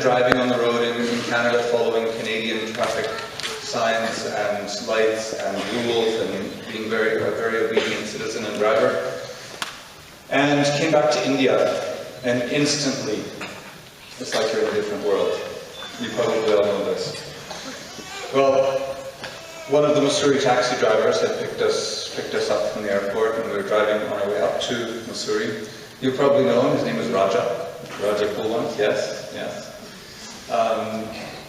driving on the road in Canada, following Canadian traffic signs and lights and rules, and being a very obedient citizen and driver. And came back to India, and instantly, it's like you're in a different world. You probably all know this. Well, one of the Missouri taxi drivers had picked us up from the airport, and we were driving on our way up to Missouri. You probably know him. His name is Raja Kulwant. Yes.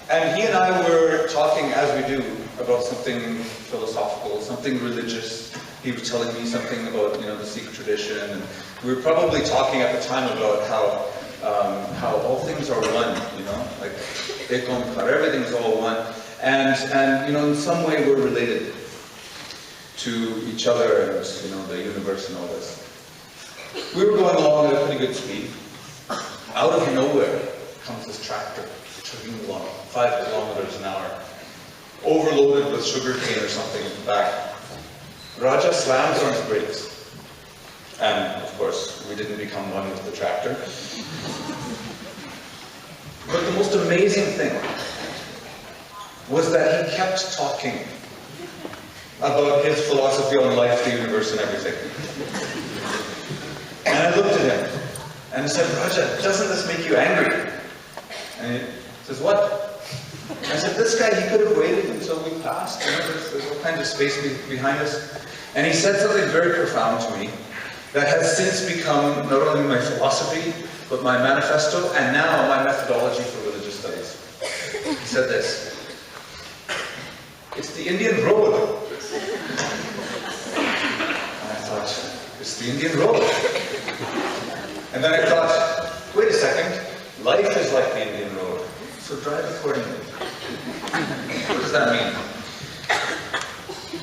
And he and I were talking, as we do, about something philosophical, something religious. He was telling me something about, the Sikh tradition, and we were probably talking at the time about how all things are one, like everything's all one, and in some way we're related to each other and the universe and all this. We were going along at a pretty good speed. Out of nowhere comes this tractor chugging along, 5 kilometers an hour, overloaded with sugarcane or something in the back. Raja slams on his brakes, and of course we didn't become one with the tractor. But the most amazing thing was that he kept talking about his philosophy on life, the universe, and everything. And I looked at him and said, Raja, doesn't this make you angry? And he says, what? I said, this guy, he could have waited until we passed. There's all kinds of space behind us. And he said something very profound to me that has since become not only my philosophy, but my manifesto, and now my methodology for religious studies. He said this: it's the Indian road. And I thought, it's the Indian road. And then I thought, wait a second, life is like the Indian road, so drive accordingly. What does that mean?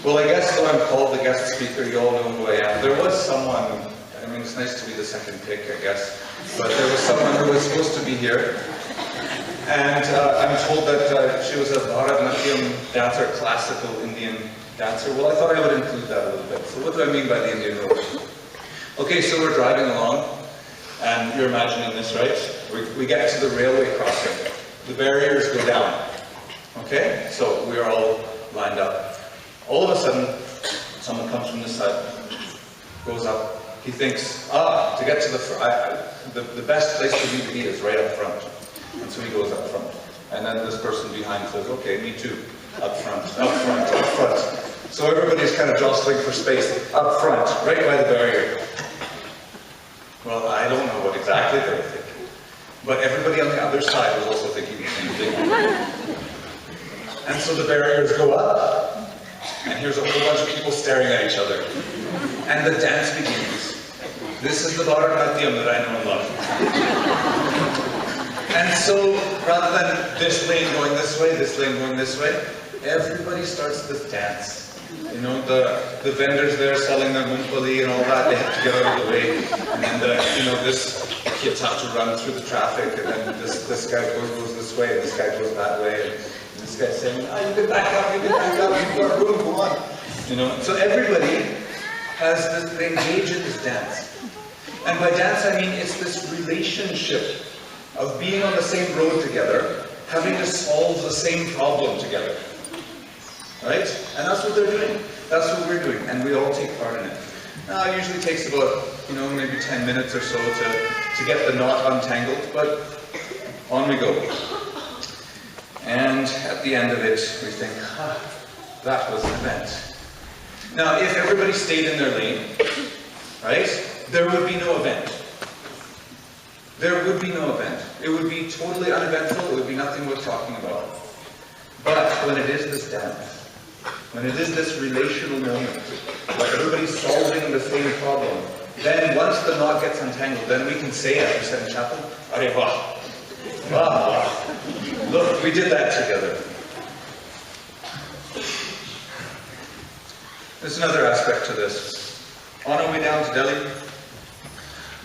Well, I guess though I'm called the guest speaker, you all know who I am. There was someone, it's nice to be the second pick, I guess, but there was someone who was supposed to be here, and I'm told that she was a Bharatanatyam dancer, classical Indian dancer. Well, I thought I would include that a little bit. So what do I mean by the Indian road? Okay, so we're driving along, and you're imagining this, right? We get to the railway crossing. The barriers go down. Okay? So we're all lined up. All of a sudden, someone comes from this side, goes up. He thinks, to get to the best place for me to be is right up front. And so he goes up front. And then this person behind says, okay, me too. Up front, up front, up front. So everybody's kind of jostling for space. Up front, right by the barrier. Well, I don't know what exactly they were thinking. But everybody on the other side was also thinking the same thing. And so the barriers go up. And here's a whole bunch of people staring at each other. And the dance begins. This is the Bharatanatyam that I know and love. And so, rather than this lane going this way, this lane going this way, everybody starts this dance. The vendors there selling their mumpali and all that, they have to get out of the way. And then this kids have to run through the traffic, and then this guy goes this way, and this guy goes that way. And this guy's saying, you can back up, you've got room, go on. So everybody has this, they engage in this dance. And by dance I mean it's this relationship of being on the same road together, having to solve the same problem together. Right? And that's what they're doing. That's what we're doing. And we all take part in it. Now it usually takes about, maybe 10 minutes or so to get the knot untangled, but on we go. And at the end of it, we think, that was an event. Now, if everybody stayed in their lane, right, there would be no event. There would be no event. It would be totally uneventful. It would be nothing worth talking about. But when it is this dance, when it is this relational moment, where everybody's solving the same problem, then once the knot gets untangled, then we can say, as we said in Chaplain, Arey wah. Wow. Look, we did that together. There's another aspect to this. On our way down to Delhi,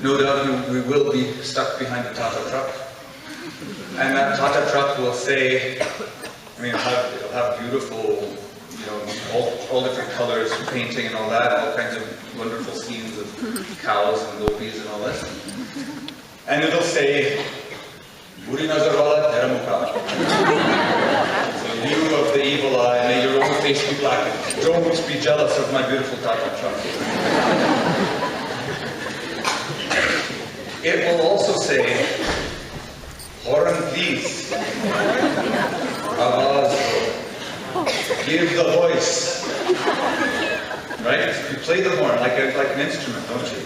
no doubt we will be stuck behind a Tata truck. And that Tata truck will say, it'll have beautiful, all different colors, painting and all that, all kinds of wonderful scenes of cows and gopis and all this. And it'll say, Buri nazar wala So you of the evil eye, may your own face be blackened. Don't be jealous of my beautiful Tata truck. It will also say, horn please. Avaz, give the voice. Right? You play the horn like an instrument, don't you?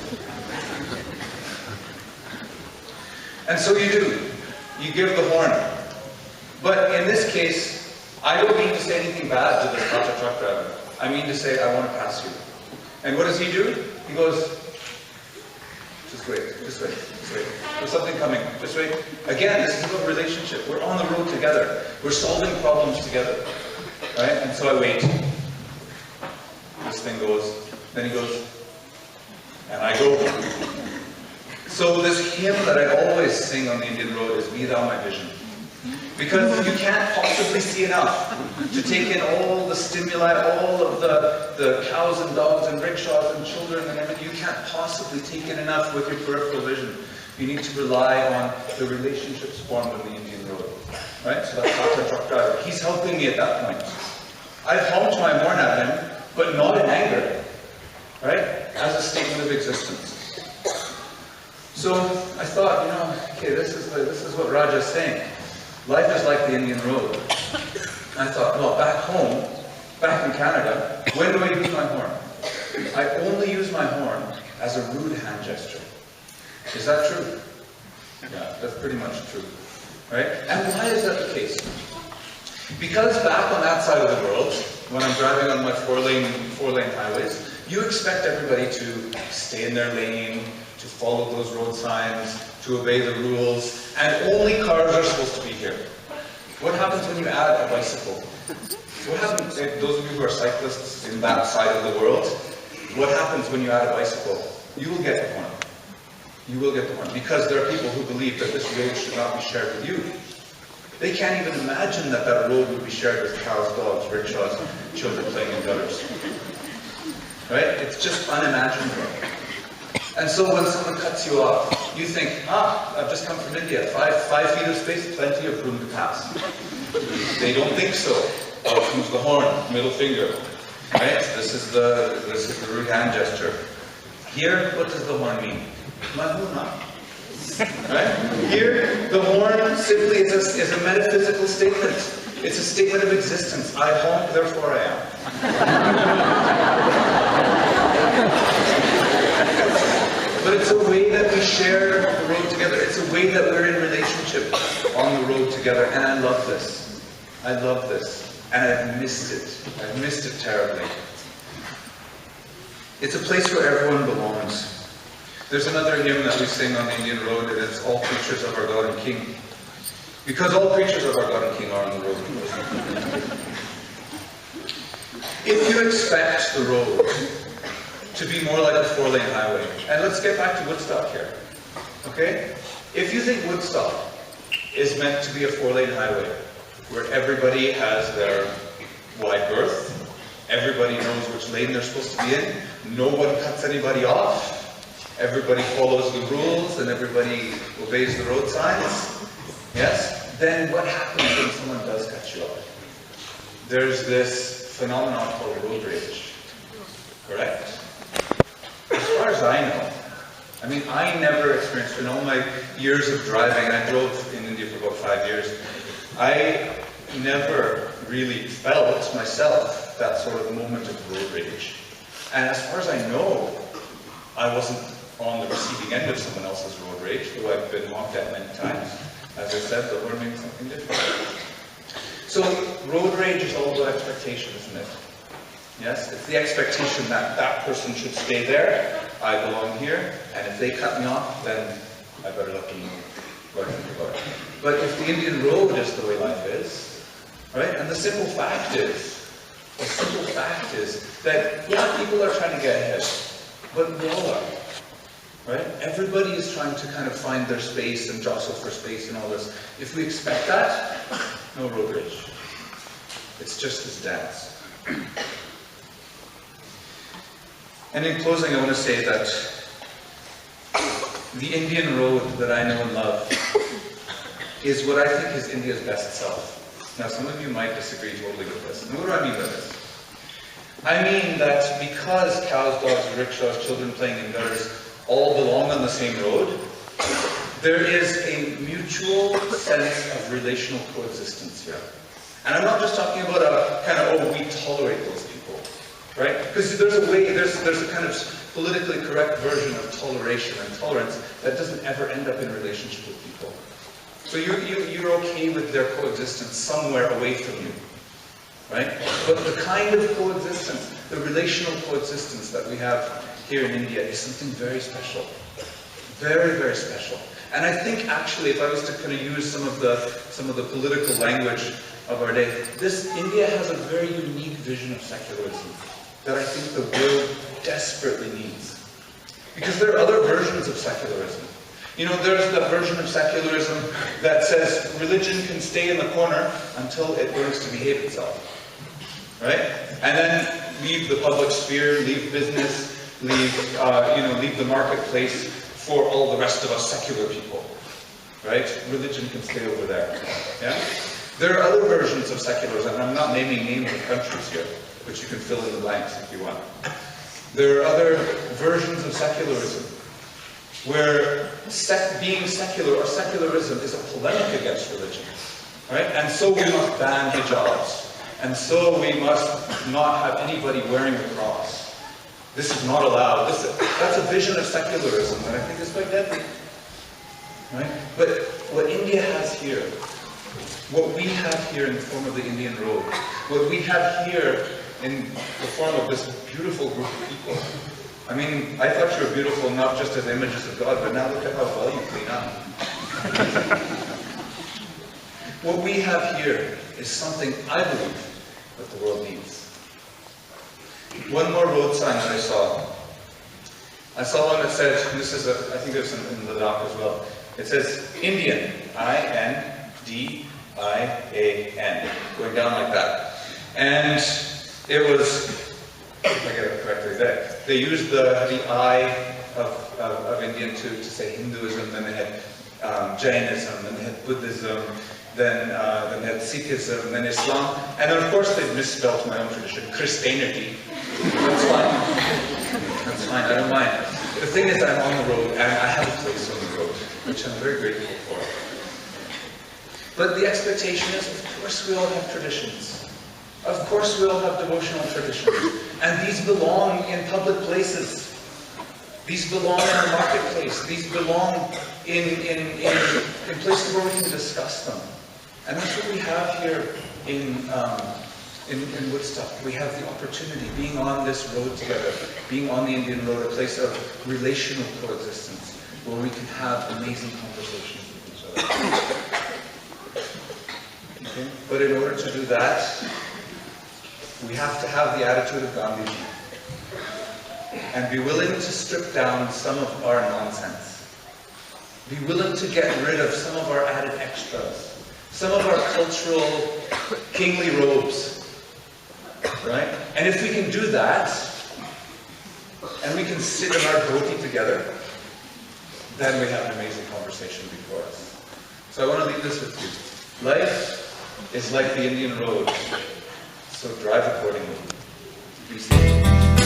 And so you do. You give the horn. But in this case, I don't mean to say anything bad to this Tata truck driver. I mean to say, I want to pass you. And what does he do? He goes, just wait, just wait, just wait. There's something coming, just wait. Again, this is about relationship. We're on the road together. We're solving problems together. Right? And so I wait. This thing goes, then he goes, and I go. So this hymn that I always sing on the Indian road is Be Thou My Vision. Because you can't possibly see enough to take in all the stimuli, all of the cows and dogs and rickshaws and children and everything. You can't possibly take in enough with your peripheral vision. You need to rely on the relationships formed on the Indian road. Right? So that's Tata truck driver. He's helping me at that point. I've honked my horn at him, but not in anger. Right? As a statement of existence. So I thought, you know, okay, this is what Raja's saying. Life is like the Indian road. I thought, well, back home, back in Canada, when do I use my horn? I only use my horn as a rude hand gesture. Is that true? Yeah, that's pretty much true. Right? And why is that the case? Because back on that side of the world, when I'm driving on my four-lane highways, you expect everybody to stay in their lane, to follow those road signs, to obey the rules, and only cars are supposed to be here. What happens when you add a bicycle? What happens, those of you who are cyclists in that side of the world, what happens when you add a bicycle? You will get the horn. You will get the horn, because there are people who believe that this road should not be shared with you. They can't even imagine that that road would be shared with cows, dogs, rickshaws, children playing in gutters. Right? It's just unimaginable. And so when someone cuts you off, you think, I've just come from India. 5 feet of space, plenty of room to pass. They don't think so. Out comes the horn, middle finger. Right? This is the rude hand gesture. Here, what does the horn mean? Mahuna. Right? Here, the horn simply is a metaphysical statement. It's a statement of existence. I honk, therefore I am. But it's a way that we share the road together. It's a way that we're in relationship on the road together. And I love this. I love this. And I've missed it. I've missed it terribly. It's a place where everyone belongs. There's another hymn that we sing on the Indian road, and it's All Creatures of Our God and King. Because all creatures of our God and King are on the road. If you expect the road to be more like a 4-lane highway. And let's get back to Woodstock here. Okay? If you think Woodstock is meant to be a 4-lane highway, where everybody has their wide berth, everybody knows which lane they're supposed to be in, no one cuts anybody off, everybody follows the rules, and everybody obeys the road signs, yes? Then what happens when someone does cut you off? There's this phenomenon called road rage. Correct? As far as I know, I mean, I never experienced, in all my years of driving, and I drove in India for about 5 years, I never really felt myself that sort of moment of road rage. And as far as I know, I wasn't on the receiving end of someone else's road rage, though I've been mocked at many times. As I said, the horn means something different. So road rage is all about expectation, isn't it? Yes, it's the expectation that that person should stay there, I belong here, and if they cut me off, then I better let them know what I think about it. But if the Indian road is the way life is, right, and the simple fact is that, yeah, people are trying to get ahead, but we all are, right? Everybody is trying to kind of find their space and jostle for space and all this. If we expect that, no road rage. It's just this dance. And in closing, I want to say that the Indian road that I know and love is what I think is India's best self. Now, some of you might disagree totally with this. And what do I mean by this? I mean that because cows, dogs, rickshaws, children playing in gutters all belong on the same road, there is a mutual sense of relational coexistence here. And I'm not just talking about a kind of, oh, we tolerate those people, right? Because there's a way, there's a kind of politically correct version of toleration and tolerance that doesn't ever end up in relationship with people. So you're okay with their coexistence somewhere away from you, right? But the kind of coexistence, the relational coexistence that we have here in India is something very special. Very, very special. And I think actually, if I was to kind of use some of the political language of our day, India has a very unique vision of secularism that I think the world desperately needs. Because there are other versions of secularism. You know, there's the version of secularism that says religion can stay in the corner until it learns to behave itself. Right? And then leave the public sphere, leave business, leave the marketplace for all the rest of us secular people. Right? Religion can stay over there. Yeah? There are other versions of secularism, and I'm not naming names of countries here, but you can fill in the blanks if you want. There are other versions of secularism where being secular or secularism is a polemic against religion. Right? And so we must ban hijabs. And so we must not have anybody wearing a cross. This is not allowed. That's a vision of secularism that I think is quite deadly. Right? But what India has here, what we have here in the form of the Indian Road, what we have here in the form of this beautiful group of people. I mean, I thought you were beautiful not just as images of God, but now look at how well you clean up. What we have here is something I believe that the world needs. One more road sign that I saw. I saw one that said, and this is I think there's in the doc as well. It says Indian, I-N-D-I-A-N, going down like that. And it was, if I get it correctly there, they used the I of Indian to say Hinduism, then they had Jainism, then they had Buddhism, then they had Sikhism, then Islam, and then of course they misspelled my own tradition, Christianity. That's fine. That's fine, I don't mind. The thing is that I'm on the road, and I have a place on the road, which I'm very grateful for. But the expectation is, of course we all have traditions. Of course we all have devotional traditions. And these belong in public places. These belong in our marketplace. These belong in places where we can discuss them. And that's what we have here in Woodstock. We have the opportunity, being on this road together, being on the Indian Road, a place of relational coexistence, where we can have amazing conversations with each other. Okay? But in order to do that, we have to have the attitude of Gandhi and be willing to strip down some of our nonsense. Be willing to get rid of some of our added extras, some of our cultural kingly robes. Right? And if we can do that, and we can sit in our dhoti together, then we have an amazing conversation before us. So I want to leave this with you. Life is like the Indian Road, so drive accordingly. Be safe.